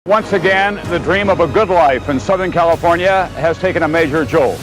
Once again, the dream of a good life in Southern California has taken a major jolt.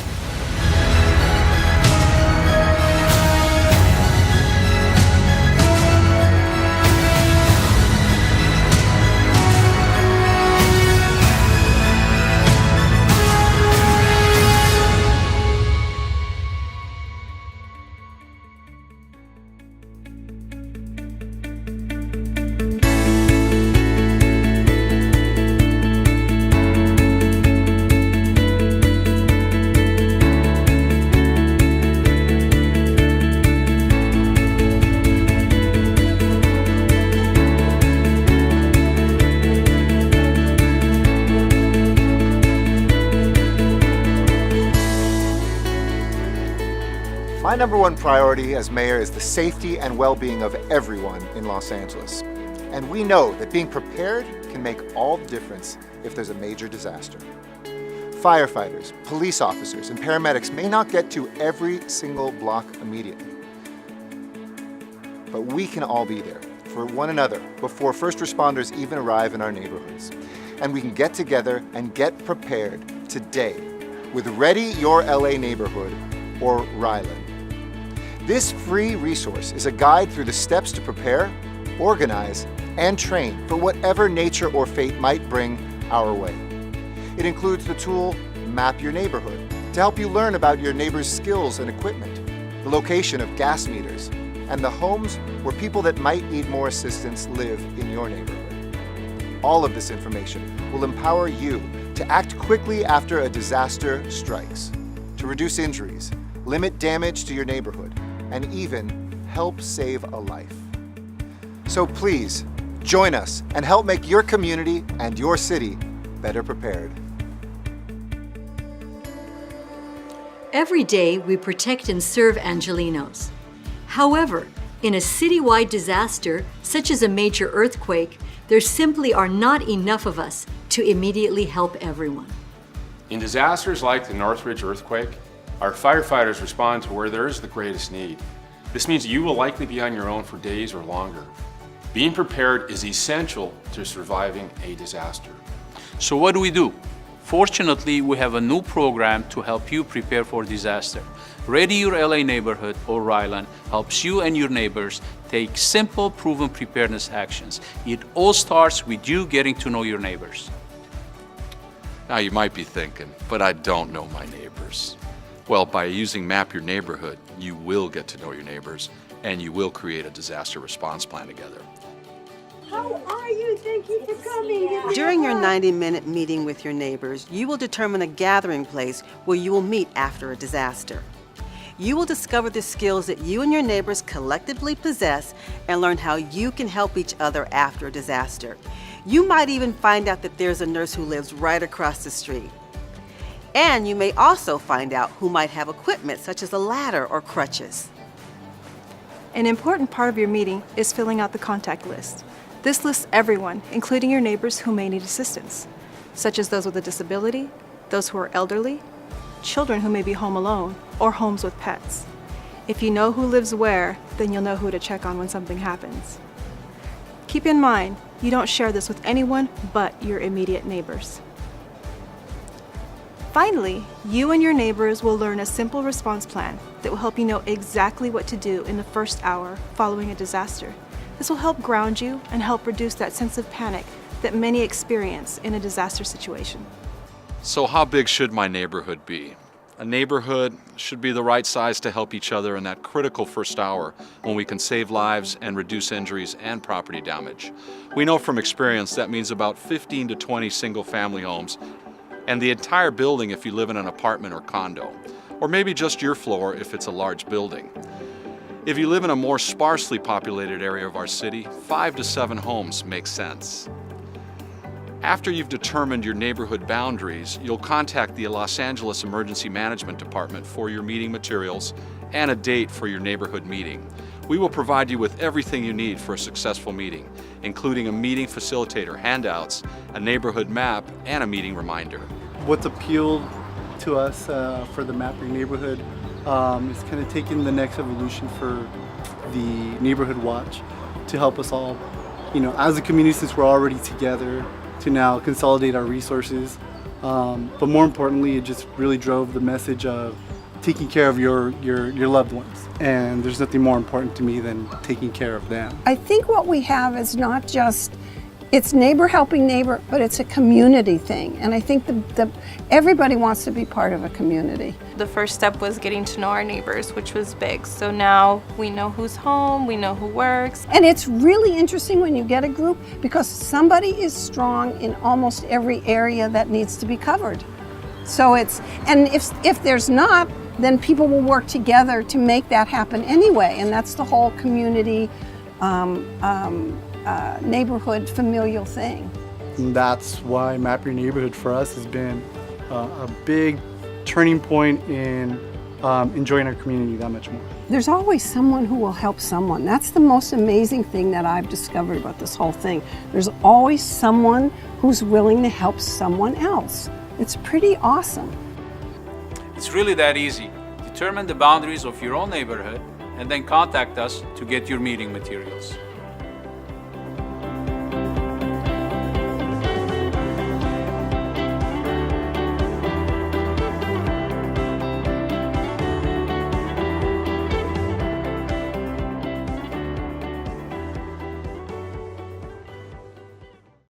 My number one priority as mayor is the safety and well-being of everyone in Los Angeles. And we know that being prepared can make all the difference if there's a major disaster. Firefighters, police officers, and paramedics may not get to every single block immediately. But we can all be there for one another before first responders even arrive in our neighborhoods. And we can get together and get prepared today with Ready Your LA Neighborhood, or RYLAN. This free resource is a guide through the steps to prepare, organize, and train for whatever nature or fate might bring our way. It includes the tool Map Your Neighborhood to help you learn about your neighbor's skills and equipment, the location of gas meters, and the homes where people that might need more assistance live in your neighborhood. All of this information will empower you to act quickly after a disaster strikes, to reduce injuries, limit damage to your neighborhood, and even help save a life. So please, join us and help make your community and your city better prepared. Every day, we protect and serve Angelenos. However, in a citywide disaster, such as a major earthquake, there simply are not enough of us to immediately help everyone. In disasters like the Northridge earthquake, our firefighters respond to where there is the greatest need. This means you will likely be on your own for days or longer. Being prepared is essential to surviving a disaster. So what do? Fortunately, we have a new program to help you prepare for disaster. Ready Your LA Neighborhood, or RYLAN, helps you and your neighbors take simple, proven preparedness actions. It all starts with you getting to know your neighbors. Now you might be thinking, but I don't know my neighbors. Well, by using Map Your Neighborhood, you will get to know your neighbors and you will create a disaster response plan together. How are you? Thank you for coming. During your 90-minute meeting with your neighbors, you will determine a gathering place where you will meet after a disaster. You will discover the skills that you and your neighbors collectively possess and learn how you can help each other after a disaster. You might even find out that there's a nurse who lives right across the street. And you may also find out who might have equipment such as a ladder or crutches. An important part of your meeting is filling out the contact list. This lists everyone, including your neighbors who may need assistance, such as those with a disability, those who are elderly, children who may be home alone, or homes with pets. If you know who lives where, then you'll know who to check on when something happens. Keep in mind, you don't share this with anyone but your immediate neighbors. Finally, you and your neighbors will learn a simple response plan that will help you know exactly what to do in the first hour following a disaster. This will help ground you and help reduce that sense of panic that many experience in a disaster situation. So how big should my neighborhood be? A neighborhood should be the right size to help each other in that critical first hour when we can save lives and reduce injuries and property damage. We know from experience that means about 15 to 20 single-family homes and the entire building if you live in an apartment or condo, or maybe just your floor if it's a large building. If you live in a more sparsely populated area of our city, 5 to 7 homes make sense. After you've determined your neighborhood boundaries, you'll contact the Los Angeles Emergency Management Department for your meeting materials and a date for your neighborhood meeting. We will provide you with everything you need for a successful meeting, including a meeting facilitator, handouts, a neighborhood map, and a meeting reminder. What's appealed to us for the Map Your Neighborhood is kind of taking the next evolution for the Neighborhood Watch to help us all, as a community, since we're already together, to now consolidate our resources. But more importantly, it just really drove the message of taking care of your loved ones. And there's nothing more important to me than taking care of them. I think what we have is not just, it's neighbor helping neighbor, but it's a community thing. And I think everybody wants to be part of a community. The first step was getting to know our neighbors, which was big. So now we know who's home, we know who works. And it's really interesting when you get a group because somebody is strong in almost every area that needs to be covered. So and if there's not, then people will work together to make that happen anyway. And that's the whole community neighborhood familial thing. And that's why Map Your Neighborhood for us has been a big turning point in enjoying our community that much more. There's always someone who will help someone. That's the most amazing thing that I've discovered about this whole thing. There's always someone who's willing to help someone else. It's pretty awesome. It's really that easy. Determine the boundaries of your own neighborhood and then contact us to get your meeting materials.